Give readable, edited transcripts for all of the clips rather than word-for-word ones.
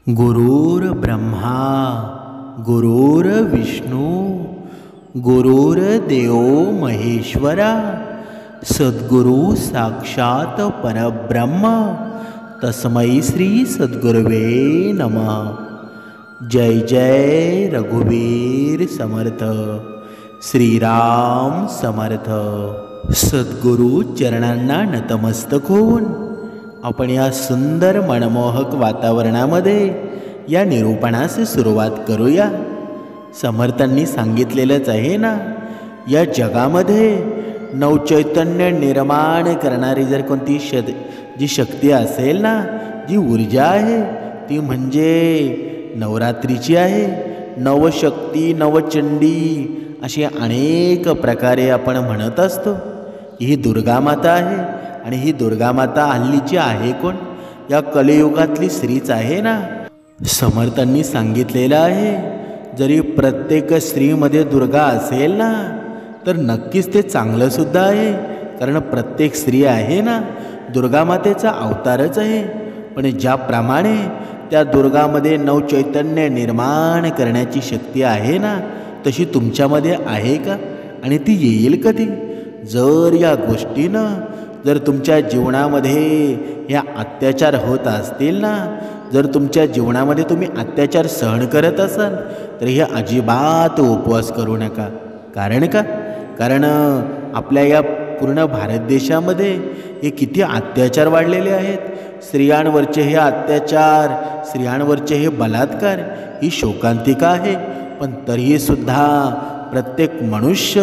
गुरुर्ब्रह्मा गुरुर्विष्णू गुरुर्देव महेश्वरा सद्गुरु साक्षात परब्रह्म तस्मै श्री सद्गुरुवे नमः। जय जय रघुवीर समर्थ श्रीराम समर्थ। सद्गुरु चरणांना नतमस्तक होऊन आपण या सुंदर मनमोहक वातावरणामध्ये या निरूपणास सुरुवात करूया। समर्थांनी सांगितलेलंच आहे ना, या जगामध्ये नवचैतन्य निर्माण करणारी जर कोणती जी शक्ती असेल ना, जी ऊर्जा आहे, ती म्हणजे नवरात्रीची आहे। नवशक्ती नवचंडी अशी अनेक प्रकारे आपण म्हणत असतो। ही दुर्गा माता आहे आणि ही दुर्गा माता हल्लीची आहे कोण? या कलियुगातली स्त्रीच आहे ना। समर्थांनी सांगितलेलं आहे, जरी प्रत्येक स्त्रीमध्ये दुर्गा असेल ना, तर नक्कीच ते चांगलं सुद्धा आहे, कारण प्रत्येक स्त्री आहे ना दुर्गा मातेचा अवतारच आहे। पण ज्याप्रमाणे त्या दुर्गामध्ये नवचैतन्य निर्माण करण्याची शक्ती आहे ना, तशी तुमच्यामध्ये आहे का? आणि ती येईल कधी? जर या गोष्टीनं जर तुमच्या जीवनामध्ये या अत्याचार होत असतील ना, जर तुमच्या जीवनामध्ये तुम्ही अत्याचार सहन करत असाल, तर हे अजिबात उपवास करू नका। कारण आपल्या या पूर्ण भारत देशामध्ये हे किती अत्याचार वाढलेले आहेत। स्त्रियांवरचे हे अत्याचार, स्त्रियांवरचे हे बलात्कार ही शोकांतिका आहे। पण तरीसुद्धा प्रत्येक मनुष्य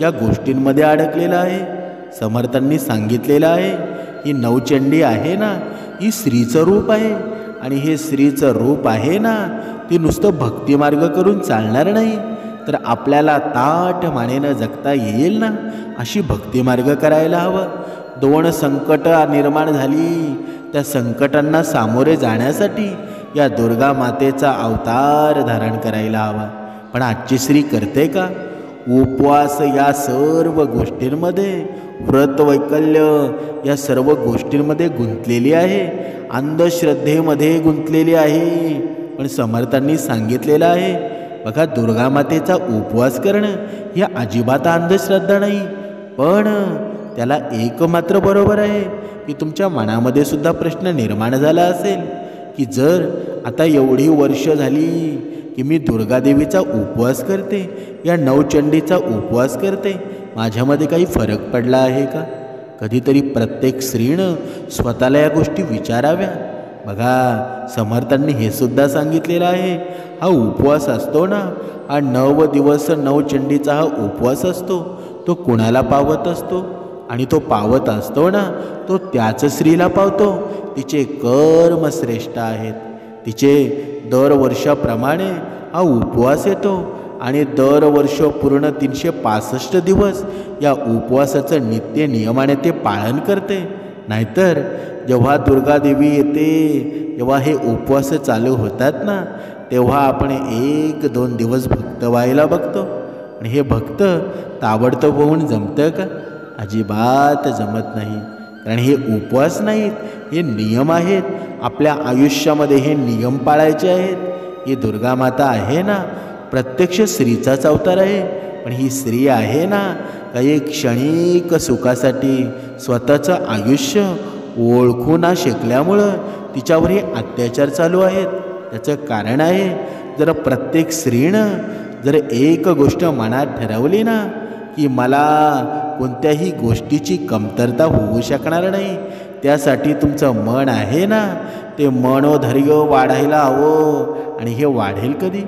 या गोष्टींमध्ये अडकलेला आहे। समर्थांनी सांगितलेलं आहे, ही नवचंडी आहे ना, ही स्त्रीचं रूप आहे। आणि हे स्त्रीचं रूप आहे ना, ती नुसतं भक्तिमार्ग करून चालणार नाही, तर आपल्याला ताठ मानेनं जगता येईल ना, अशी भक्तिमार्ग करायला हवं। दोन संकट निर्माण झाली, त्या संकटांना सामोरे जाण्यासाठी या दुर्गा मातेचा अवतार धारण करायला हवा। पण आजची स्त्री करते का? उपवास या सर्व गोष्टींमध्ये, व्रत वैकल्य या सर्व गोष्टींमध्ये गुंतलेली आहे, अंधश्रद्धेमध्ये गुंतलेली आहे। पण समर्थांनी सांगितलेलं आहे, बघा, दुर्गा मातेचा उपवास करणं ही अजिबात अंधश्रद्धा नाही। पण त्याला एक मात्र बरोबर आहे की तुमच्या मनामध्ये सुद्धा प्रश्न निर्माण झाला असेल की जर आता एवढी वर्ष झाली की मी दुर्गादेवीचा उपवास करते, या नवचंडीचा उपवास करते, माझ्यामध्ये काही फरक पडला आहे का? कधीतरी प्रत्येक स्त्रीनं स्वतःला या गोष्टी विचाराव्या। बघा, समर्थांनी हे सुद्धा सांगितलेलं आहे, हा उपवास असतो ना, हा 9 दिवस नवचंडीचा हा उपवास असतो, तो कुणाला पावत असतो? आणि तो पावत असतो ना, तो त्याच स्त्रीला पावतो तिचे कर्म श्रेष्ठ आहेत। तिचे दरवर्षाप्रमाणे हा उपवास येतो आणि दरवर्ष पूर्ण 365 दिवस या उपवासाचं नित्य नियमाने ते पालन करते। नाहीतर जेव्हा दुर्गादेवी येते, जेव्हा हे उपवास चालू होतात ना, तेव्हा आपण 1-2 दिवस भक्त व्हायला बघतो। आणि हे भक्त ताबडतोब होऊन जमतं का? अजिबात जमत नाही। कारण हे उपवास नाहीत, हे नियम आहेत। आपल्या आयुष्यामध्ये हे नियम पाळायचे आहेत। ही दुर्गा माता आहे ना, प्रत्यक्ष स्त्रीचाच अवतार आहे। पण ही स्त्री आहे ना, काही क्षणिक सुखासाठी स्वतःचं आयुष्य ओळखू ना शकल्यामुळं तिच्यावर हे अत्याचार चालू आहेत। त्याचं कारण आहे, जर प्रत्येक स्त्रीनं जर एक गोष्ट मनात ठरवली ना की मला कोणत्याही गोष्टीची कमतरता होऊ शकणार नाही, त्यासाठी तुमचं मन आहे ना, ते मनोधैर्य वाढायला हवं। आणि हे वाढेल कधी?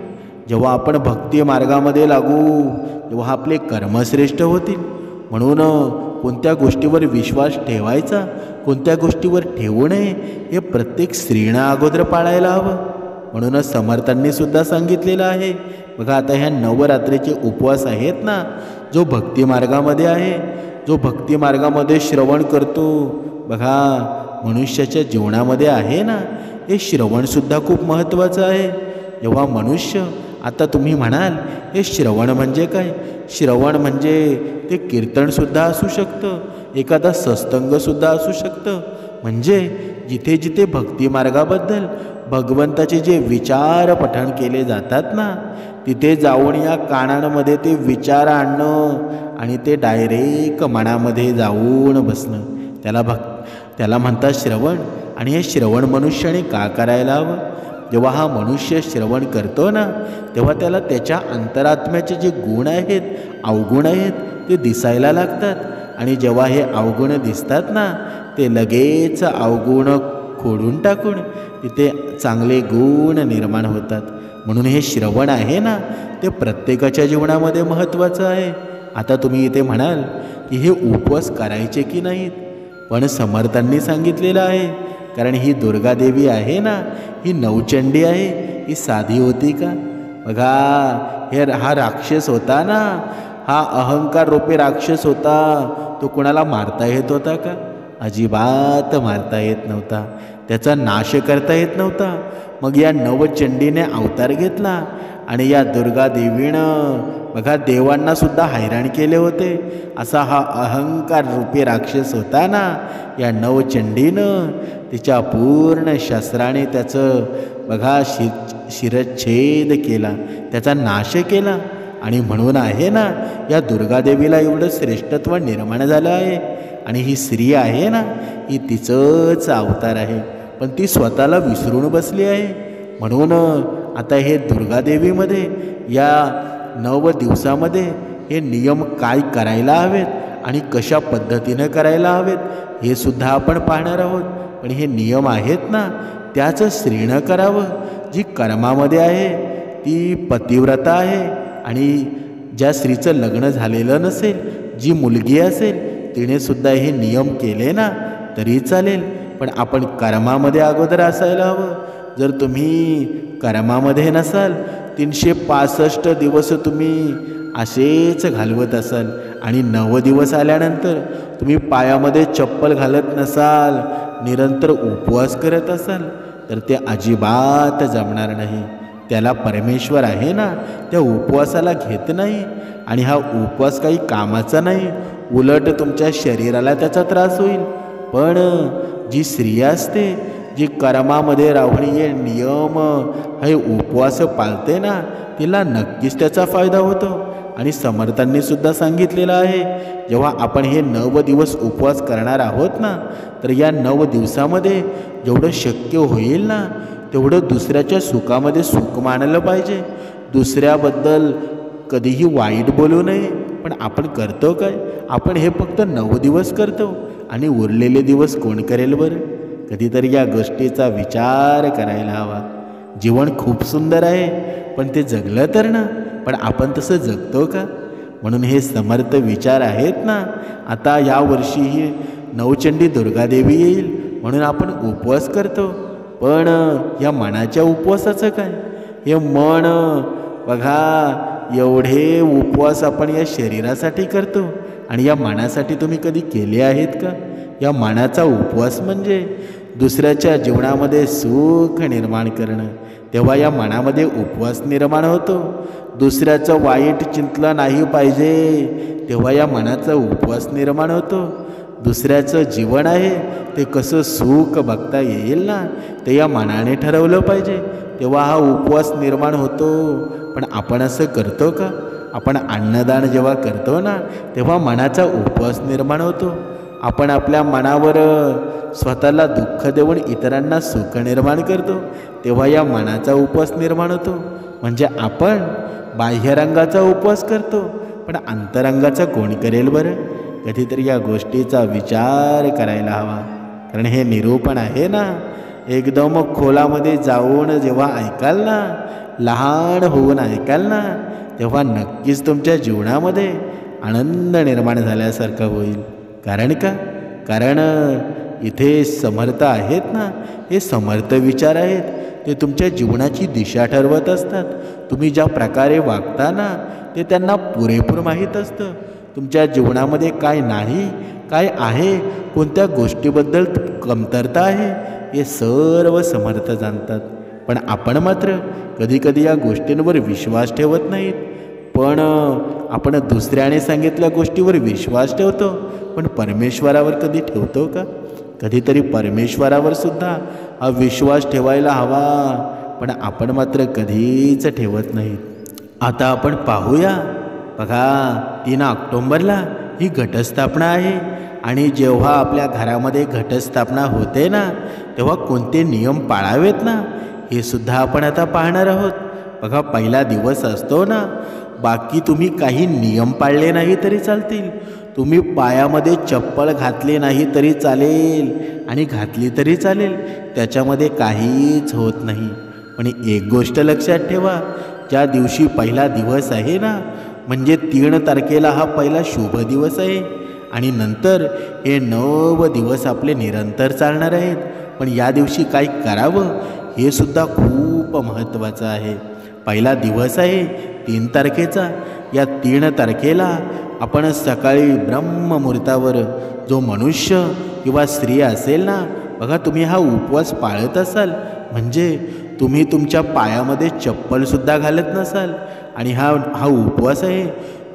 जेव्हा आपण भक्ती मार्गामध्ये लागू, तेव्हा आपले कर्मश्रेष्ठ होतील। म्हणून कोणत्या गोष्टीवर विश्वास ठेवायचा, कोणत्या गोष्टीवर ठेवू नये, हे प्रत्येक स्त्रीनं अगोदर पाळायला हवं। म्हणूनच समर्थांनी सुद्धा सांगितलेलं आहे, बघा, आता ह्या नवरात्रीचे उपवास आहेत ना, जो भक्ती मार्गामध्ये आहे, जो भक्ती मार्गामध्ये श्रवण करतो, बघा, मनुष्याच्या जीवनामध्ये आहे ना, हे श्रवणसुद्धा खूप महत्त्वाचं आहे। जेव्हा मनुष्य, आता तुम्ही म्हणाल हे श्रवण म्हणजे काय? श्रवण म्हणजे ते कीर्तनसुद्धा असू शकतं, एखादा सत्संगसुद्धा असू शकतं। म्हणजे जिथे जिथे भक्ती मार्गाबद्दल भगवंताचे जे विचार पठण केले जातात ना, तिथे जाऊन या कानांमध्ये ते विचार आणणं आणि ते डायरेक्ट मनामध्ये जाऊन बसणं, त्याला म्हणतात श्रवण. आणि हे श्रवण मनुष्याने का करायला हवं? जेव्हा हा मनुष्य श्रवण करतो ना, तेव्हा त्याला त्याच्या अंतरात्म्याचे जे गुण आहेत, अवगुण आहेत, ते दिसायला लागतात. आणि जेव्हा हे अवगुण दिसतात ना, ते लगेच अवगुण खोडून टाकून तिथे चांगले गुण निर्माण होतात. म्हणून हे श्रवण आहे ना, ते प्रत्येकाच्या जीवनामध्ये महत्त्वाचं आहे. आता तुम्ही इथे म्हणाल की हे उपवास करायचे की नाहीत, पण समर्थांनी सांगितलेलं आहे. कारण ही दुर्गादेवी आहे ना, ही नवचंडी आहे, ही साधी होती का? बघा, हा राक्षस होता ना, हा अहंकार रूपी राक्षस होता, तो कुणाला मारता येत होता का? अजिबात मारता येत नव्हता, त्याचा नाश करता येत नव्हता. मग या नवचंडीने अवतार घेतला आणि या दुर्गादेवीनं बघा देवांना सुद्धा हैराण केले होते. असा हा अहंकार रूपी राक्षस होता ना, या नवचंडीनं तिच्या पूर्ण शस्त्राने त्याचं बघा शिरच्छेद केला, त्याचा नाश केला. आणि म्हणून आहे ना, या दुर्गादेवीला एवढं श्रेष्ठत्व निर्माण झालं आहे. आणि ही स्त्री आहे ना, ही तिचंच अवतार आहे, पण ती स्वतःला विसरून बसली आहे. म्हणून आता हे दुर्गादेवीमध्ये या 9 दिवसामध्ये हे नियम काय करायला हवेत आणि कशा पद्धतीनं करायला हवेत, हे सुद्धा आपण पाहणार आहोत. पण हे नियम आहेत ना, त्याचं स्त्रीनं करावं. जी कर्मामध्ये आहे ती पतिव्रता आहे. आणि ज्या स्त्रीचं लग्न झालेलं नसेल, जी मुलगी असेल, तिने सुद्धा हे नियम केले ना तरी चालेल. पण आपण कर्मामध्ये अगोदर असायला हवं. जर तुम्ही कर्मामध्ये नसाल, 365 दिवस तुम्ही असेच घालवत असाल आणि 9 दिवस आल्यानंतर तुम्ही पायामध्ये चप्पल घालत नसाल, निरंतर उपवास करत असाल, तर ते अजिबात जमणार नाही. त्याला परमेश्वर आहे ना, त्या उपवासाला घेत नाही. आणि हा उपवास काही कामाचा नाही, उलट तुमच्या शरीराला त्याचा त्रास होईल. पण जी स्त्री असते, जी कर्मामध्ये राहून हे नियम हे उपवास पाळते ना, तिला नक्कीच त्याचा फायदा होतो. आणि समर्थांनी सुद्धा सांगितलेलं आहे, जेव्हा आपण हे 9 दिवस उपवास करणार आहोत ना, तर या 9 दिवसामध्ये जेवढं शक्य होईल ना, तेवढं दुसऱ्याच्या सुखामध्ये सुख मानलं पाहिजे. दुसऱ्याबद्दल कधीही वाईट बोलू नये. पण आपण करतो काय? आपण हे फक्त 9 दिवस करतो आणि उरलेले दिवस कोण करेल बरं? कधीतरी या गोष्टीचा विचार करायला हवा. जीवन खूप सुंदर आहे, पण ते जगलं तर ना. पण आपण तसं जगतो का? म्हणून हे समर्थ विचार आहेत ना. आता यावर्षी ही नवचंडी दुर्गादेवी येईल म्हणून आपण उपवास करतो. पण या मनाच्या उपवासाचं काय? हे मन बघा, एवढे उपवास आपण या शरीरासाठी करतो आणि या मनासाठी तुम्ही कधी केले आहेत का? या मनाचा उपवास म्हणजे दुसऱ्याच्या जीवनामध्ये सुख निर्माण करणं. तेव्हा या मनामध्ये उपवास निर्माण होतो. दुसऱ्याचं वाईट चिंतलं नाही पाहिजे, तेव्हा या मनाचा उपवास निर्माण होतो. दुसऱ्याचं जीवन आहे ते कसं सुख बघता येईल ना, ते या मनाने ठरवलं पाहिजे, तेव्हा हा उपवास निर्माण होतो. पण आपण असं करतो का? आपण अन्नदान जेव्हा करतो ना, तेव्हा मनाचा उपवास निर्माण होतो. आपण आपल्या मनावर स्वतःला दुःख देऊन इतरांना सुख निर्माण करतो, तेव्हा या मनाचा उपवास निर्माण होतो. म्हणजे आपण बाह्यरंगाचा उपवास करतो, पण अंतरंगाचा कोण करेल बरं? कधीतरी या गोष्टीचा विचार करायला हवा. कारण हे निरूपण आहे ना, एकदम खोलामध्ये जाऊन जेव्हा ऐकाल ना, लहान होऊन ऐकाल ना, तेव्हा नक्कीच तुमच्या जीवनामध्ये आनंद निर्माण झाल्यासारखं होईल. कारण का? कारण इथे समर्थ आहेत ना, हे समर्थ विचार आहेत. ते तुमच्या जीवनाची दिशा ठरवत असतात. तुम्ही ज्या प्रकारे वागता ना, ते त्यांना पुरेपूर माहीत असतं. तुमच्या जीवनामध्ये काय नाही, काय आहे, कोणत्या गोष्टीबद्दल कमतरता आहे, हे सर्व समर्थ जाणतात. पण आपण मात्र कधीकधी या गोष्टींवर विश्वास ठेवत नाहीत. पण आपण दुसऱ्याने सांगितल्या गोष्टीवर विश्वास ठेवतो, पण परमेश्वरावर कधी ठेवतो का? कधीतरी परमेश्वरावर सुद्धा हा विश्वास ठेवायला हवा, पण आपण मात्र कधीच ठेवत नाही. आता आपण पाहूया. बघा, 3 ऑक्टोंबरला ही घटस्थापना आहे. आणि जेव्हा आपल्या घरामध्ये घटस्थापना होते ना, तेव्हा कोणते नियम पाळावेत ना, हे सुद्धा आपण आता पाहणार आहोत. बघा, पहिला दिवस असतो ना, बाकी तुम्ही काही नियम पाळले नाही तरी चालतील, तुम्ही पायामध्ये चप्पल घातले नाही तरी चालेल आणि घातली तरी चालेल, त्याच्यामध्ये काहीच होत नाही. पण एक गोष्ट लक्षात ठेवा, ज्या दिवशी पहिला दिवस आहे ना, म्हणजे 3 तारखेला हा पहिला शुभ दिवस आहे आणि नंतर हे 9 दिवस आपले निरंतर चालणार आहेत. पण या दिवशी काय करावं हे सुद्धा खूप महत्त्वाचं आहे. पहिला दिवस आहे 3 तारखेचा. या 3 तारखेला आपण सकाळी ब्रह्ममुहूर्तावर जो मनुष्य किंवा स्त्री असेल ना, बघा, तुम्ही हा उपवास पाळत असाल म्हणजे तुम्ही तुमच्या पायामध्ये चप्पलसुद्धा घालत नसाल आणि हा उपवास आहे.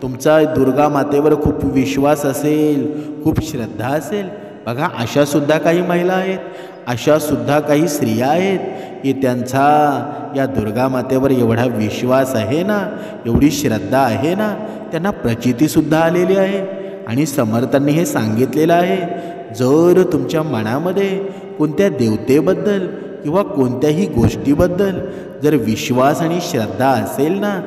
तुमचा दुर्गा मातेवर खूप विश्वास असेल, खूप श्रद्धा असेल. बघा, अशासुद्धा काही महिला आहेत, अशासुद्धा काही स्त्रिया आहेत की त्यांचा या दुर्गा मातेवर एवढा विश्वास आहे ना, एवढी श्रद्धा आहे ना, त्यांना प्रचितीसुद्धा आलेली आहे. आणि समर्थांनी हे सांगितलेलं आहे, जर तुमच्या मनामध्ये कोणत्या देवतेबद्दल किंवा कोणत्याही गोष्टीबद्दल जर विश्वास आणि श्रद्धा असेल ना,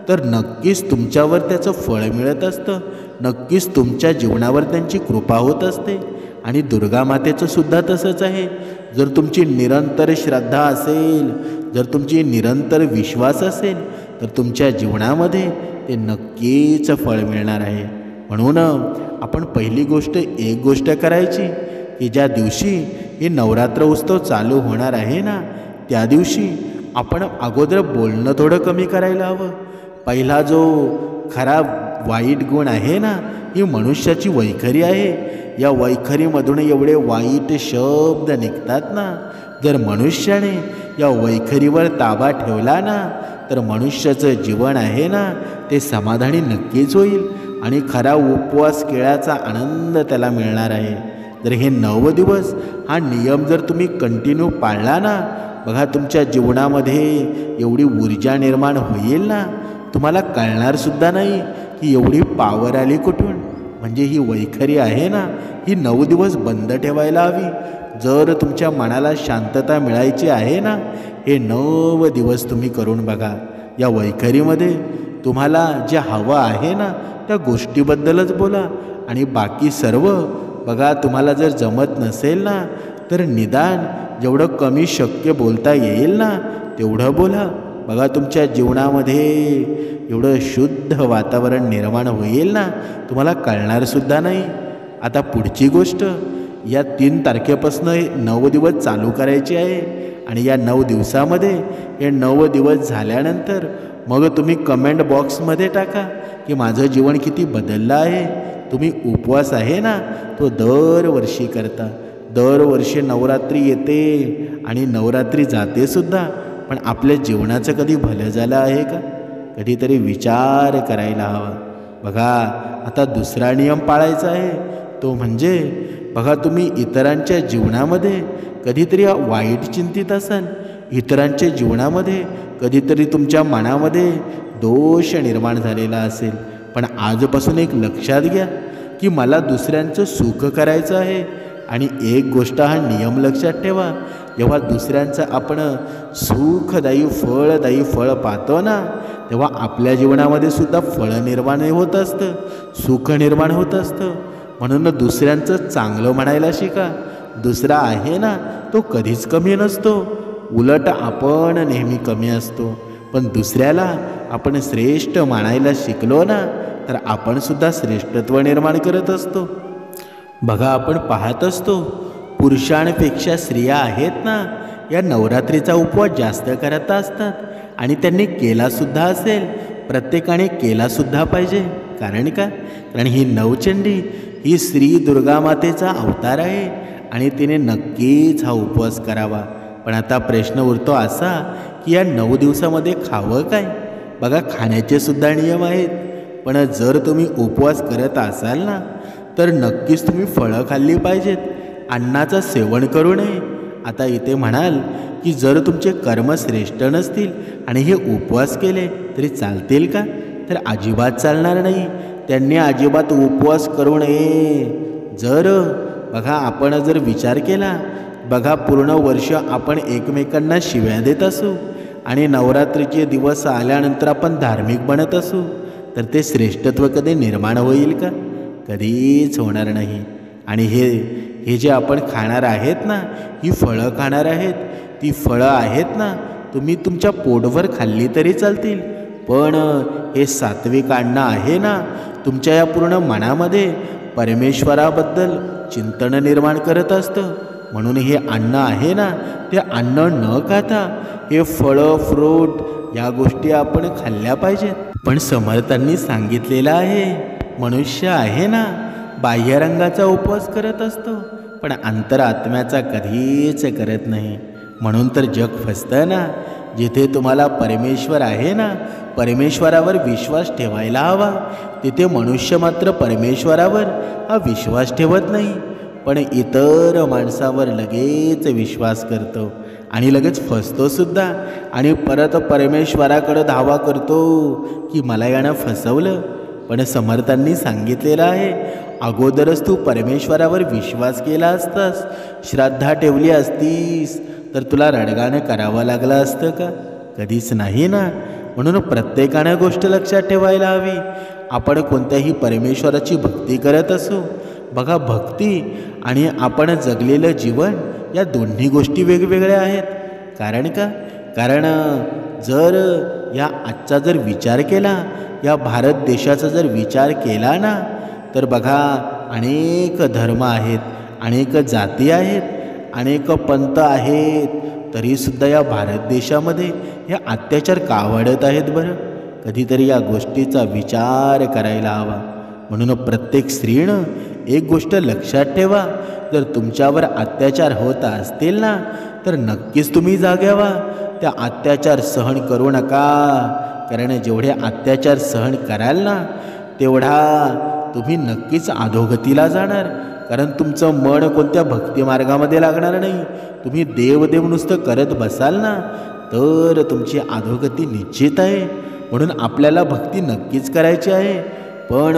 तर नक्कीच तुमच्यावर त्याचं फळ मिळत असतं, नक्कीच तुमच्या जीवनावर त्यांची कृपा होत असते. आणि दुर्गा मातेचं सुद्धा तसंच आहे. जर तुमची निरंतर श्रद्धा असेल, जर तुमची निरंतर विश्वास असेल, तर तुमच्या जीवनामध्ये ते नक्कीच फळ मिळणार आहे. म्हणून आपण पहिली गोष्ट एक गोष्ट करायची की ज्या दिवशी हे नवरात्र उत्सव चालू होणार आहे ना, त्या दिवशी आपण अगोदर बोलणं थोडं कमी करायला हवं. पहिला जो खरा वाईट गुण आहे ना, ही मनुष्याची वैखरी आहे. या वैखरीमधून एवढे वाईट शब्द निघतात ना, जर मनुष्याने या वैखरीवर ताबा ठेवला ना, तर मनुष्याचं जीवन आहे ना, ते समाधानी नक्कीच होईल आणि खरा उपवास केळ्याचा आनंद त्याला मिळणार आहे. जर हे 9 दिवस हा नियम जर तुम्ही कंटिन्यू पाळला ना, बघा, तुमच्या जीवनामध्ये एवढी ऊर्जा निर्माण होईल ना, तुम्हाला कळणारसुद्धा नाही की एवढी पावर आली कुठून. म्हणजे ही वैखरी आहे ना, ही 9 दिवस बंद ठेवायला हवी. जर तुमच्या मनाला शांतता मिळायची आहे ना, हे 9 दिवस तुम्ही करून बघा. या वैखरीमध्ये तुम्हाला जे हवं आहे ना, त्या गोष्टीबद्दलच बोला आणि बाकी सर्व बघा, तुम्हाला जर जमत नसेल ना, तर निदान जेवढं कमी शक्य बोलता येईल ना, तेवढं बोला. बघा, तुमच्या जीवनामध्ये एवढं शुद्ध वातावरण निर्माण होईल ना, तुम्हाला कळणारसुद्धा नाही. आता पुढची गोष्ट, या 3 तारखेपासून 9 दिवस चालू करायची आहे आणि या 9 दिवसामध्ये हे 9 दिवस झाल्यानंतर मग तुम्ही कमेंट बॉक्समध्ये टाका की माझं जीवन किती बदललं आहे. तुम्ही उपवास आहे ना, तो दरवर्षी करता, दरवर्षी नवरात्री येते आणि नवरात्री जातेसुद्धा, पण आपल्या जीवनाचं कधी भलं झालं आहे का? कधीतरी विचार करायला हवा. बघा, आता दुसरा नियम पाळायचा आहे, तो म्हणजे बघा, तुम्ही इतरांच्या जीवनामध्ये कधीतरी वाईट चिंतित असाल, इतरांच्या जीवनामध्ये कधीतरी तुमच्या मनामध्ये दोष निर्माण झालेला असेल, पण आजपासून एक लक्षात घ्या की मला दुसऱ्यांचं सुख करायचं आहे. आणि एक गोष्ट, हा नियम लक्षात ठेवा, जेव्हा दुसऱ्यांचं आपण सुखदायी फळ पाहतो ना, तेव्हा आपल्या जीवनामध्ये सुद्धा फळ निर्माण होत असतं, सुख निर्माण होत असतं. म्हणून दुसऱ्यांचं चांगलं म्हणायला शिका. दुसरा आहे ना, तो कधीच कमी नसतो, उलट आपण नेहमी कमी असतो. पण दुसऱ्याला आपण श्रेष्ठ मानायला शिकलो ना, तर आपण सुद्धा श्रेष्ठत्व निर्माण करत असतो. बघा, आपण पाहत असतो पुरुषांपेक्षा स्त्रिया आहेत ना, या नवरात्रीचा उपवास जास्त करत असतात आणि त्यांनी केलासुद्धा असेल. प्रत्येकाने केलासुद्धा पाहिजे. कारण का? कारण ही नवचंडी ही श्री दुर्गा मातेचा अवतार आहे आणि तिने नक्कीच हा उपवास करावा. पण आता प्रश्न उरतो असा की या 9 दिवसामध्ये खावं काय? बघा, खाण्याचे सुद्धा नियम आहेत. पण जर तुम्ही उपवास करत असाल ना, तर नक्कीच तुम्ही फळं खाल्ली पाहिजेत. अन्नाचं सेवन करू नये. आता इथे म्हणाल की जर तुमचे कर्म श्रेष्ठ नसतील आणि हे उपवास केले तरी चालतील का? तर अजिबात चालणार नाही. त्यांनी अजिबात उपवास करू नये. जर बघा आपण जर विचार केला, बघा पूर्ण वर्ष आपण एकमेकांना शिव्या देत असू आणि नवरात्रीचे दिवस आल्यानंतर आपण धार्मिक बनत असू, तर ते श्रेष्ठत्व कधी निर्माण होईल का? कधीच होणार नाही. आणि हे जे आपण खाणार आहेत ना, ही फळं खाणार आहेत, ती फळं आहेत ना, तुम्ही तुमच्या पोटभर खाल्ली तरी चालतील, पण हे सात्विक अन्न आहे ना, तुमच्या या पूर्ण मनामध्ये परमेश्वराबद्दल चिंतन निर्माण करत असतं. म्हणून हे अन्न आहे ना, ते अन्न न खाता हे फळं फ्रूट या गोष्टी आपण खाल्ल्या पाहिजेत. पण समर्थांनी सांगितलेलं आहे, मनुष्य आहे ना बाह्यरंगाचा उपवास करत असतो, पण अंतरात्म्याचा कधीच करत नाही. म्हणून तर जग फसतं ना. जिथे तुम्हाला परमेश्वर आहे ना, परमेश्वरावर विश्वास ठेवायला हवा, तिथे मनुष्य मात्र परमेश्वरावर हा विश्वास ठेवत नाही, पण इतर माणसावर लगेच विश्वास करतो आणि लगेच फसतो सुद्धा आणि परत परमेश्वराकडे धावा करतो की मला यानं फसवलं. पण समर्थांनी सांगितलेलं आहे, अगोदरच तू परमेश्वरावर विश्वास केला असतास, श्रद्धा ठेवली असतीस, तर तुला रडगाणं करावं लागलं असतं का? कधीच नाही ना. म्हणून प्रत्येकानं गोष्ट लक्षात ठेवायला हवी. आपण कोणत्याही परमेश्वराची भक्ती करत असू, बघा भक्ती आणि आपण जगलेलं जीवन या दोन्ही गोष्टी वेगवेगळ्या आहेत. कारण का? कारण जर या आजचा जर विचार केला, या भारत देशाचा जर विचार केला ना, तर बघा अनेक धर्म आहेत, अनेक जाती आहेत, अनेक पंथ आहेत, तरीसुद्धा या भारत देशामध्ये हे अत्याचार का वाढत आहेत बरं? कधीतरी या गोष्टीचा विचार करायला हवा. म्हणून प्रत्येक स्त्रीनं एक गोष्ट लक्षात ठेवा, जर तुमच्यावर अत्याचार होत असतील ना, तर नक्कीच तुम्ही जाग्या व्हा. त्या अत्याचार सहन करू नका, कारण जेवढे अत्याचार सहन कराल ना, तेवढा तुम्ही नक्कीच अधोगतीला जाणार. कारण तुमचं मन कोणत्या भक्तिमार्गामध्ये लागणार नाही. तुम्ही देव नुसतं करत बसाल ना, तर तुमची अधोगती निश्चित आहे. म्हणून आपल्याला भक्ती नक्कीच करायची आहे, पण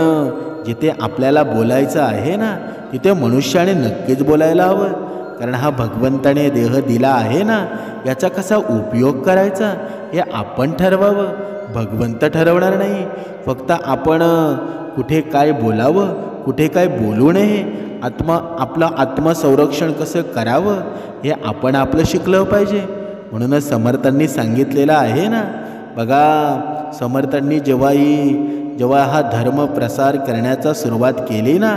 जिथे आपल्याला बोलायचं आहे ना, तिथे मनुष्याने नक्कीच बोलायला हवं. कारण हा भगवंताने देह दिला आहे ना, याचा कसा उपयोग करायचा हे आपण ठरवावं, भगवंत ठरवणार नाही. फक्त आपण कुठे काय बोलावं, कुठे काय बोलू नये, आपलं आत्मसंरक्षण कसं करावं हे आपण आपलं शिकलं पाहिजे. म्हणूनच समर्थांनी सांगितलेलं आहे ना, बघा समर्थांनी जेव्हा हा धर्म प्रसार करण्याचा सुरुवात केली ना,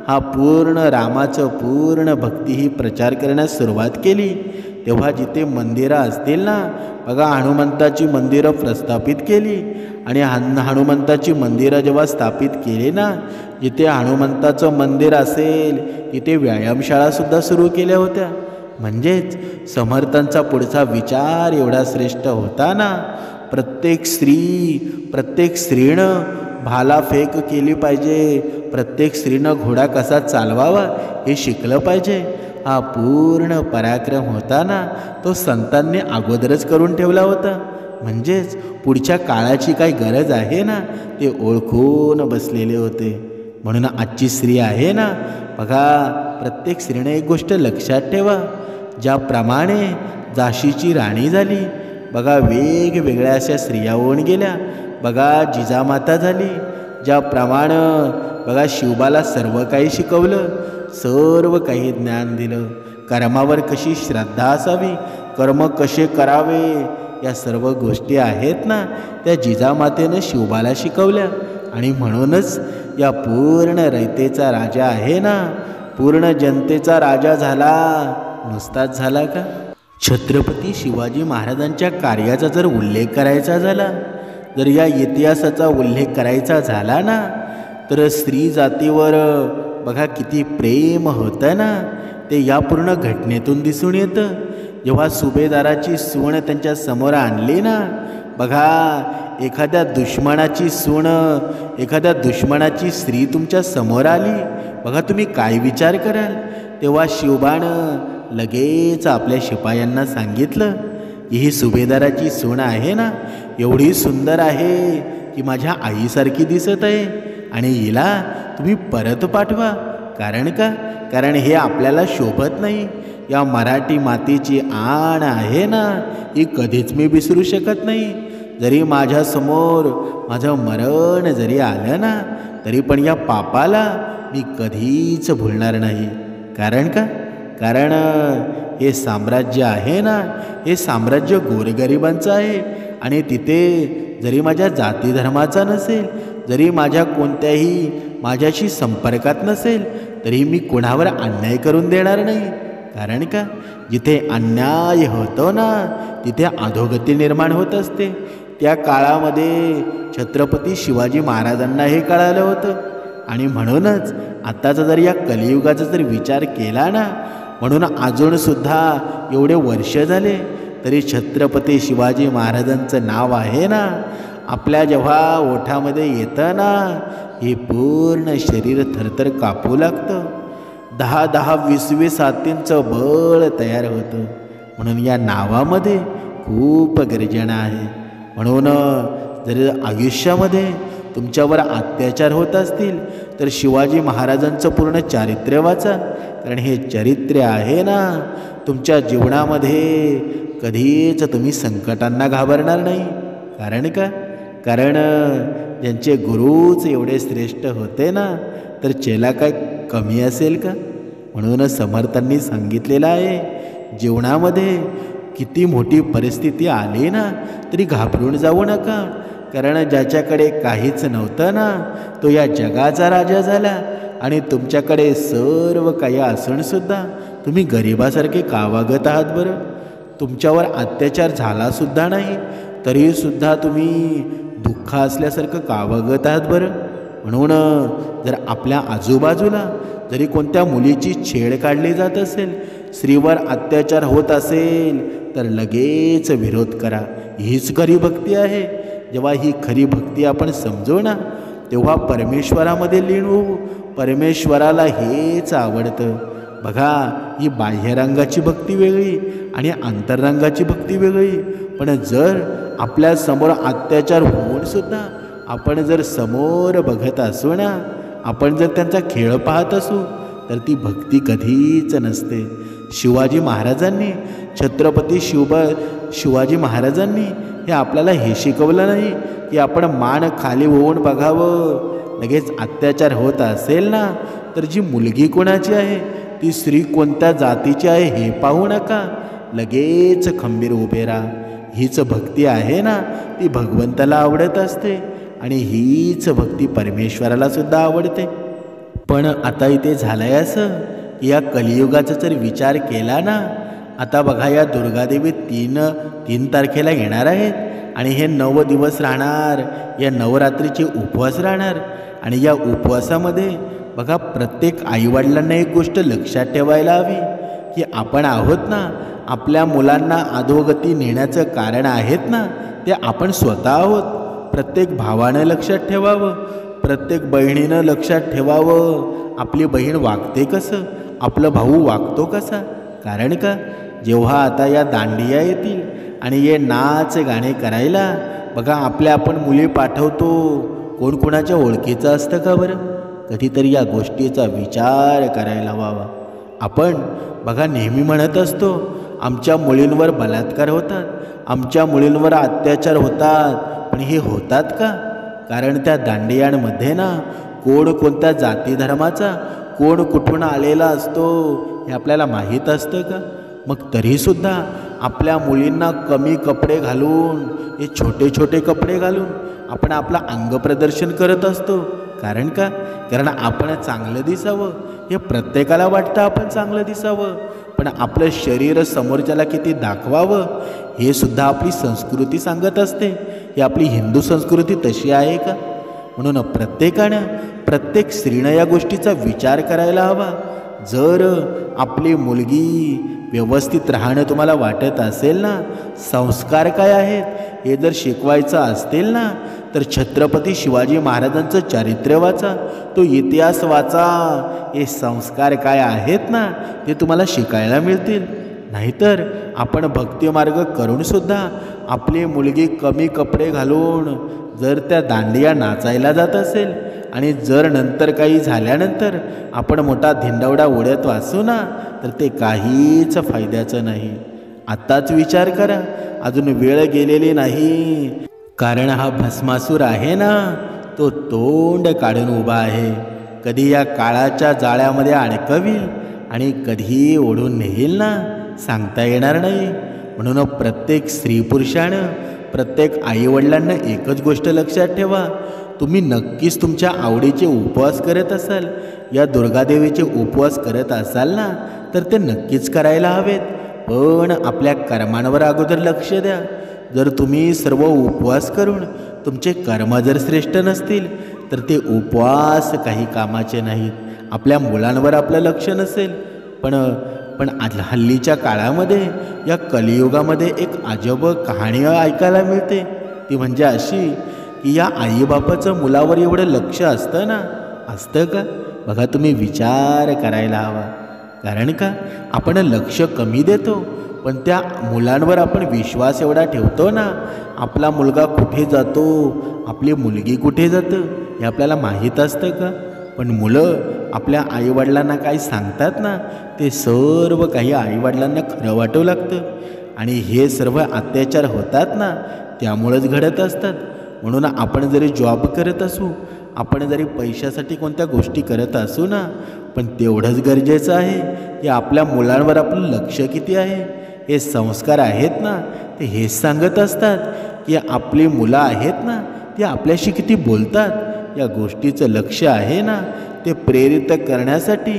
हा पूर्ण रामाचं पूर्ण भक्ती ही प्रचार करण्यास सुरुवात केली, तेव्हा जिथे मंदिरं असतील ना, बघा हनुमंताची मंदिरं प्रस्थापित केली आणि हनुमंताची मंदिरं जेव्हा स्थापित केली ना, जिथे हनुमंताचं मंदिर असेल तिथे व्यायामशाळासुद्धा सुरू केल्या होत्या. म्हणजेच समर्थांचा पुढचा विचार एवढा श्रेष्ठ होता ना, प्रत्येक स्त्रीनं भालाफेक केली पाहिजे, प्रत्येक स्त्रीनं घोडा कसा चालवावा हे शिकलं पाहिजे. हा पूर्ण पराक्रम होता ना, तो संतांनी अगोदरच करून ठेवला होता. म्हणजेच पुढच्या काळाची काही गरज आहे ना, ते ओळखून बसलेले होते. म्हणून आजची स्त्री आहे ना, बघा प्रत्येक स्त्रीने एक गोष्ट लक्षात ठेवा, ज्याप्रमाणे झाशीची राणी झाली, बघा वेगवेगळ्या अशा स्त्रिया होऊन गेल्या. बघा जिजामाता झाली, ज्याप्रमाणे बघा शिवबाला सर्व काही शिकवलं, सर्व काही ज्ञान दिलं. कर्मावर कशी श्रद्धा असावी, कर्म कसे करावे, या सर्व गोष्टी आहेत ना, त्या जिजामातेनं शिवबाला शिकवल्या. आणि म्हणूनच या पूर्ण रयतेचा राजा आहे ना, पूर्ण जनतेचा राजा झाला, नुसताच झाला का? छत्रपती शिवाजी महाराजांच्या कार्याचा जर उल्लेख करायचा झाला, जर या इतिहासाचा उल्लेख करायचा झाला ना, तर स्त्री जातीवर बघा किती प्रेम होतं ना, ते या पूर्ण घटनेतून दिसून येतं. जेव्हा सुभेदाराची सूण त्यांच्या समोर आणली ना, बघा एखाद्या दुश्मनाची स्त्री तुमच्या समोर आली, बघा तुम्ही काय विचार कराल? तेव्हा शिवबानं लगेच आपल्या शिपायांना सांगितलं की ही सुभेदाराची सून आहे ना, एवढी सुंदर आहे की माझ्या आईसारखी दिसत आहे आणि हिला तुम्ही परत पाठवा. कारण का? कारण हे आपल्याला शोभत नाही. या मराठी मातीची आण आहे ना, ही कधीच मी विसरू शकत नाही. जरी माझ्यासमोर माझं मरण जरी आलं ना, तरी पण या पापाला मी कधीच भुलणार नाही. कारण का? कारण हे साम्राज्य आहे ना, हे साम्राज्य गोरगरिबांचं आहे आणि तिथे जरी माझ्या जाती धर्माचा नसेल, जरी माझ्या कोणत्याही माझ्याशी संपर्कात नसेल, तरी मी कोणावर अन्याय करून देणार नाही. कारण का? जिथे अन्याय होतो ना, तिथे अधोगती निर्माण होत असते. त्या काळामध्ये छत्रपती शिवाजी महाराजांना हे कळालं होतं आणि म्हणूनच आत्ताचा जर या कलियुगाचा जर विचार केला ना, म्हणून अजूनसुद्धा एवढे वर्ष झाले तरी छत्रपती शिवाजी महाराजांचं नाव आहे ना, आपल्या जेव्हा ओठामध्ये येतं ना, हे पूर्ण शरीर थरथर कापू लागतं. 10-10, 20-20 हातींचं बळ तयार होतं. म्हणून या नावामध्ये खूप गर्जना आहे. म्हणून जर आयुष्यामध्ये तुमच्यावर अत्याचार होत असतील तर शिवाजी महाराजांचं पूर्ण चारित्र्य वाचा. कारण हे चरित्र आहे ना, तुमच्या जीवनामध्ये कधीच तुम्ही संकटांना घाबरणार नाही. कारण का? कारण ज्यांचे गुरुच एवढे श्रेष्ठ होते ना, तर चेला काय कमी असेल का? म्हणून समर्थांनी सांगितलेलं आहे, जीवनामध्ये किती मोठी परिस्थिती आली ना, तरी घाबरून जाऊ नका. कारण ज्याच्याकडे काहीच नव्हतं ना, तो या जगाचा राजा झाला आणि तुमच्याकडे सर्व काही असूनसुद्धा तुम्ही गरिबासारखे का वागत आहात बरं? तुमच्यावर अत्याचार झालासुद्धा नाही तरीसुद्धा तुम्ही दुःख असल्यासारखं का वागत आहात बरं? म्हणून जर आपल्या आजूबाजूला जरी कोणत्या मुलीची छेड काढली जात असेल, स्त्रीवर अत्याचार होत असेल, तर लगेच विरोध करा. हीच खरी भक्ती आहे. जेव्हा ही खरी भक्ती आपण समजू ना, तेव्हा परमेश्वरामध्ये लीन होऊ. परमेश्वराला हेच आवडतं. बघा, ही बाह्यरंगाची भक्ती वेगळी आणि अंतरंगाची भक्ती वेगळी. पण जर आपल्यासमोर अत्याचार होऊनसुद्धा आपण जर समोर बघत असू ना, आपण जर त्यांचा खेळ पाहत असू, तर ती भक्ती कधीच नसते. शिवाजी महाराजांनी, छत्रपती शिवाजी महाराजांनी हे आपल्याला हे शिकवलं नाही की आपण मान खाली होऊन बघावं. लगेच अत्याचार होत असेल ना, तर जी मुलगी कोणाची आहे, ती स्त्री कोणत्या जातीची आहे हे पाहू नका, लगेच खंबीर उभे राहा. हीच भक्ती आहे ना, ती भगवंताला आवडत असते आणि हीच भक्ती परमेश्वराला सुद्धा आवडते. पण आता इथे झालंय असं की या कलियुगाचा जर विचार केला ना, आता बघा, या दुर्गादेवी तीन तारखेला येणार आहेत आणि हे 9 दिवस राहणार. या नवरात्रीचे उपवास राहणार आणि या उपवासामध्ये बघा, प्रत्येक आईवडिलांना एक गोष्ट लक्षात ठेवायला हवी की आपण आहोत ना, आपल्या मुलांना अधोगती नेण्याचं कारण आहेत ना, ते आपण स्वतः आहोत. प्रत्येक भावानं लक्षात ठेवावं, प्रत्येक बहिणीनं लक्षात ठेवावं, आपली बहीण वागते कसं, आपला भाऊ वागतो कसा. कारण का? जेव्हा आता या दांडिया येतील आणि हे नाच गाणे करायला, बघा, आपण मुली पाठवतो, कोण कोणाच्या ओळखीचं असतं का बरं? कधीतरी या गोष्टीचा विचार करायला हवा. आपण बघा, नेहमी म्हणत असतो आमच्या मुलींवर बलात्कार होतात, आमच्या मुलींवर अत्याचार होतात. पण हे होतात का? कारण त्या दांडियांमध्ये ना, कोण कोणत्या जाती धर्माचा, कोण कुठून आलेला असतो हे आपल्याला माहीत असतं का? मग तरीसुद्धा आपल्या मुलींना कमी कपडे घालून, हे छोटे छोटे कपडे घालून आपण आपलं अंग प्रदर्शन करत असतो. कारण का? कारण आपण चांगलं दिसावं. हे प्रत्येकाला वाटतं आपण चांगलं दिसावं, पण आपलं शरीर समोरच्याला किती दाखवावं हे सुद्धा आपली संस्कृती सांगत असते. ही आपली हिंदू संस्कृती तशी आहे का? म्हणून प्रत्येकानं, प्रत्येक स्त्रीनं या गोष्टीचा विचार करायला हवा. जर आपली मुलगी व्यवस्थित राहणं तुम्हाला वाटत असेल ना, संस्कार काय आहेत हे जर शिकवायचं असतील ना, तर छत्रपती शिवाजी महाराजांचं चारित्र्य वाचा, तो इतिहास वाचा. हे संस्कार काय आहेत ना ते तुम्हाला शिकायला मिळतील. नाहीतर आपण भक्तिमार्ग करूनसुद्धा आपली मुलगी कमी कपडे घालून जर त्या दांडिया नाचायला जात असेल आणि जर नंतर काही झाल्यानंतर आपण मोठा धिंडवडा उडत वाचू ना, तर ते काहीच फायद्याचं नाही. आत्ताच विचार करा, अजून वेळ गेलेली नाही. कारण हा भस्मासूर आहे ना, तो तोंड काढून उभा आहे. कधी या काळाच्या जाळ्यामध्ये अडकवील आणि कधी ओढून नेईल ना, सांगता येणार नाही. म्हणून प्रत्येक स्त्री पुरुषानं, प्रत्येक आईवडिलांना एकच गोष्ट लक्षात ठेवा, तुम्ही नक्कीच तुमच्या आवडीचे उपवास करत असाल, या दुर्गादेवीचे उपवास करत असाल ना, तर ते नक्कीच करायला हवेत. पण आपल्या कर्मांवर अगोदर लक्ष द्या. जर तुम्ही सर्व उपवास करून तुमचे कर्म जर श्रेष्ठ नसतील तर ते उपवास काही कामाचे नाहीत. आपल्या मुलांवर आपलं लक्ष नसेल, पण हल्लीच्या काळामध्ये, या कलियुगामध्ये एक अजब कहाणी ऐकायला मिळते. ती म्हणजे अशी की या आईबापाचं मुलावर एवढं लक्ष असतं ना, असतं का? बघा, तुम्ही विचार करायला हवा. कारण का आपण लक्ष कमी देतो, पण त्या मुलांवर आपण विश्वास एवढा ठेवतो ना. आपला मुलगा कुठे जातो, आपली मुलगी कुठे जातं हे आपल्याला माहीत असतं का? पण मुलं आपल्या आईवडिलांना काय सांगतात ना, ते सर्व काही आईवडिलांना खरं वाटू लागतं. आणि हे सर्व अत्याचार होतात ना, त्यामुळंच घडत असतात. म्हणून आपण जरी जॉब करत असू, आपण जरी पैशासाठी कोणत्या गोष्टी करत असू ना, पण तेवढंच गरजेचं आहे की आपल्या मुलांवर आपलं लक्ष किती आहे. हे संस्कार आहेत ना, ते हेच सांगत असतात की आपली मुलं आहेत ना, ती आपल्याशी किती बोलतात. या गोष्टीचं लक्ष आहे ना, ते प्रेरित करण्यासाठी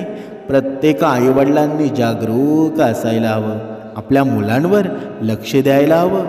प्रत्येक आईवडिलांनी जागरूक असायला हवं. आपल्या मुलांवर लक्ष द्यायला हवं.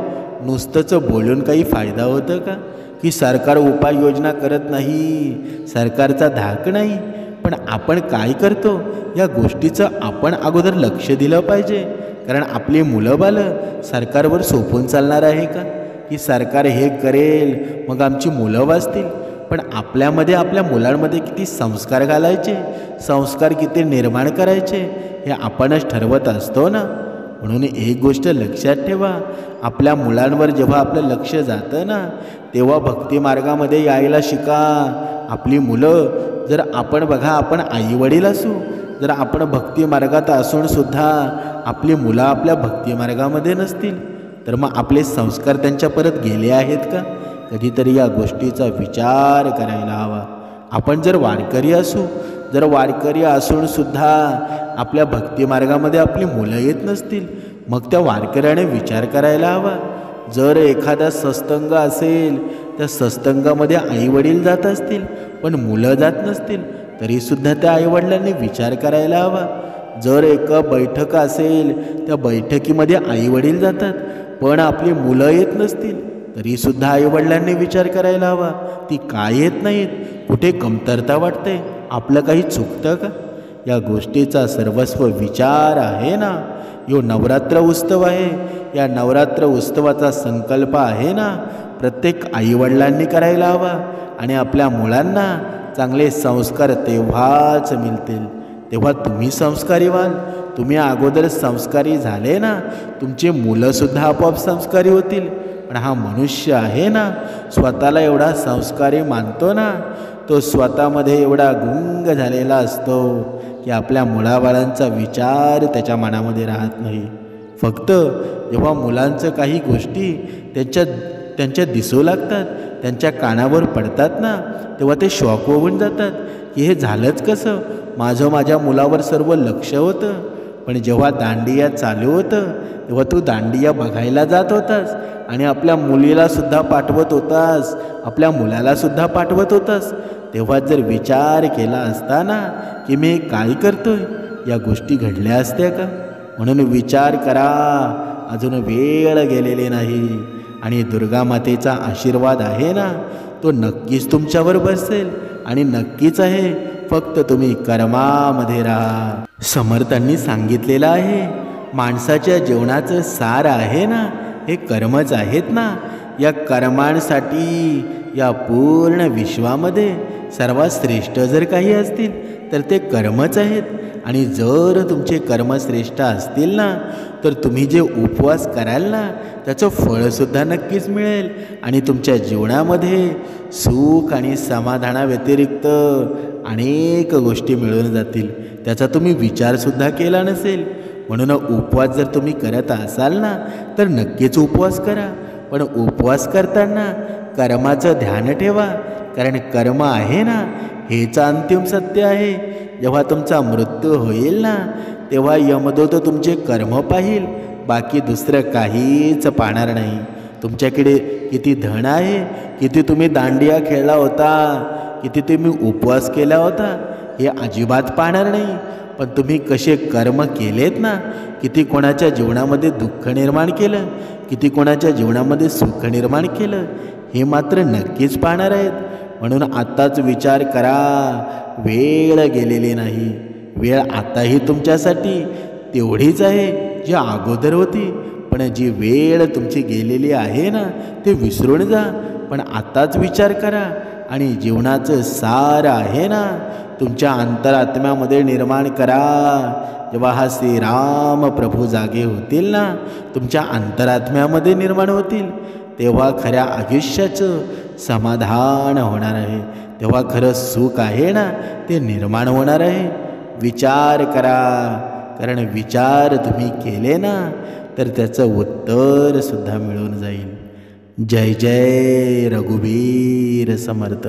नुसतंच बोलून काही फायदा होतं का? की सरकार उपाययोजना करत नाही, सरकारचा धाक नाही, पण आपण काय करतो या गोष्टीचं आपण अगोदर लक्ष दिलं पाहिजे. कारण आपली मुलं बालं सरकारवर सोपून चालणार आहे का? की सरकार हे करेल मग आमची मुलं वाचतील. पण आपल्यामध्ये, आपल्या मुलांमध्ये किती संस्कार घालायचे, संस्कार किती निर्माण करायचे हे आपणच ठरवत असतो ना. म्हणून एक गोष्ट लक्षात ठेवा, आपल्या मुलांवर जेव्हा आपलं लक्ष जातं ना, तेव्हा भक्तिमार्गामध्ये यायला शिका. आपली मुलं जर आपण, बघा, आपण आईवडील असू, जर आपण भक्तिमार्गात असूनसुद्धा आपली मुलं आपल्या भक्तिमार्गामध्ये नसतील, तर मग आपले संस्कार त्यांच्या परत गेले आहेत का? कधीतरी या गोष्टीचा विचार करायला हवा. आपण जर वारकरी असू, जर वारकरी असूनसुद्धा आपल्या भक्तिमार्गामध्ये आपली मुलं येत नसतील, मग त्या वारकऱ्याने विचार करायला हवा. जर एखादा सत्संग असेल, त्या सत्संगामध्ये आईवडील जात असतील पण मुलं जात नसतील, तरीसुद्धा त्या आईवडिलांनी विचार करायला हवा. जर एक बैठक असेल, त्या बैठकीमध्ये आईवडील जातात पण आपली मुलं येत नसतील, तरीसुद्धा आईवडिलांनी विचार करायला हवा. ती काय येत नाहीत, कुठे कमतरता वाटते, आपलं काही चुकतं का? या गोष्टीचा सर्वस्व विचार आहे ना. यो नवरात्र उत्सव आहे, या नवरात्र उत्सवाचा संकल्प आहे ना, प्रत्येक आईवडिलांनी करायला हवा. आणि आपल्या मुलांना चांगले संस्कार तेव्हाच मिळतील, तेव्हा तुम्ही संस्कारी व्हाल. तुम्ही अगोदर संस्कारी झाले ना, तुमचे मुलंसुद्धा आपोआप संस्कारी होतील. पण हा मनुष्य आहे ना, स्वतःला एवढा संस्कारी मानतो ना, तो स्वतःमध्ये एवढा गुंग झालेला असतो की आपल्या मुलाबाळांचा विचार त्याच्या मनामध्ये राहत नाही. फक्त जेव्हा मुलांचं काही गोष्टी त्यांच्या दिसू लागतात, त्यांच्या कानावर पडतात ना, तेव्हा ते शॉक होऊन जातात की हे झालंच कसं. माझ्या मुलावर सर्व लक्ष होतं, पण जेव्हा दांडिया चालू होतं तेव्हा तू दांडिया बघायला जात होतास आणि आपल्या मुलीलासुद्धा पाठवत होतास, आपल्या मुलालासुद्धा पाठवत होतास, तेव्हा जर विचार केला असता ना की मी काय करतोय, या गोष्टी घडल्या असत्या का? म्हणून विचार करा, अजून वेळ गेलेली नाही. आणि दुर्गा मातेचा आशीर्वाद आहे ना, तो नक्कीच तुमच्यावर बसेल आणि नक्कीच आहे. फक्त तुम्ही कर्मामध्ये राहा. समर्थांनी सांगितलेलं आहे, माणसाच्या जीवनाचं सार आहे ना, हे कर्मच आहेत ना. या कर्मांसाठी, या पूर्ण विश्वामध्ये सर्वात श्रेष्ठ जर काही असतील तर ते कर्मच आहेत. आणि जर तुमचे कर्म श्रेष्ठ असतील ना तर तुम्ही जे उपवास कराल ना त्याचं फळसुद्धा नक्कीच मिळेल. आणि तुमच्या जीवनामध्ये सुख आणि समाधानाव्यतिरिक्त अनेक गोष्टी मिळून जातील. त्याचा तुम्ही विचारसुद्धा केला नसेल. म्हणून उपवास जर तुम्ही करत असाल ना तर नक्कीच उपवास करा. पण उपवास करताना कर्माचं ध्यान ठेवा. कारण कर्म आहे ना हेच अंतिम सत्य आहे. जेव्हा तुमचा मृत्यू होईल ना तेव्हा यमदूत तुमचे कर्म पाहिल, बाकी दुसरं काहीच पाहणार नाही. तुमच्याकडे किती धन आहे, किती तुम्ही दांडिया खेळला होता, किती तुम्ही उपवास केला होता हे अजिबात पाहणार नाही. पण तुम्ही कसे कर्म केलेत ना, किती कोणाच्या जीवनामध्ये दुःख निर्माण केलं, किती कोणाच्या जीवनामध्ये सुख निर्माण केलं हे मात्र नक्कीच पाहणार आहेत. म्हणून आत्ताच विचार करा. वेळ गेलेली नाही. वेळ आताही तुमच्यासाठी तेवढीच आहे जी अगोदर होती. पण जी वेळ तुमची गेलेली आहे ना ते विसरून जा. पण आताच विचार करा. आणि जीवनाचं सार आहे ना तुमच्या अंतरात्म्यामध्ये निर्माण करा. जेव्हा हा श्रीराम प्रभू जागे होतील ना, तुमच्या अंतरात्म्यामध्ये निर्माण होतील, तेव्हा खऱ्या आयुष्याचं समाधान होणार आहे. तेव्हा खरं सुख आहे ना ते निर्माण होणार आहे. विचार करा. कारण विचार तुम्ही केले ना तर त्याचं उत्तरसुद्धा मिळून जाईल. जय जय रघुवीर समर्थ.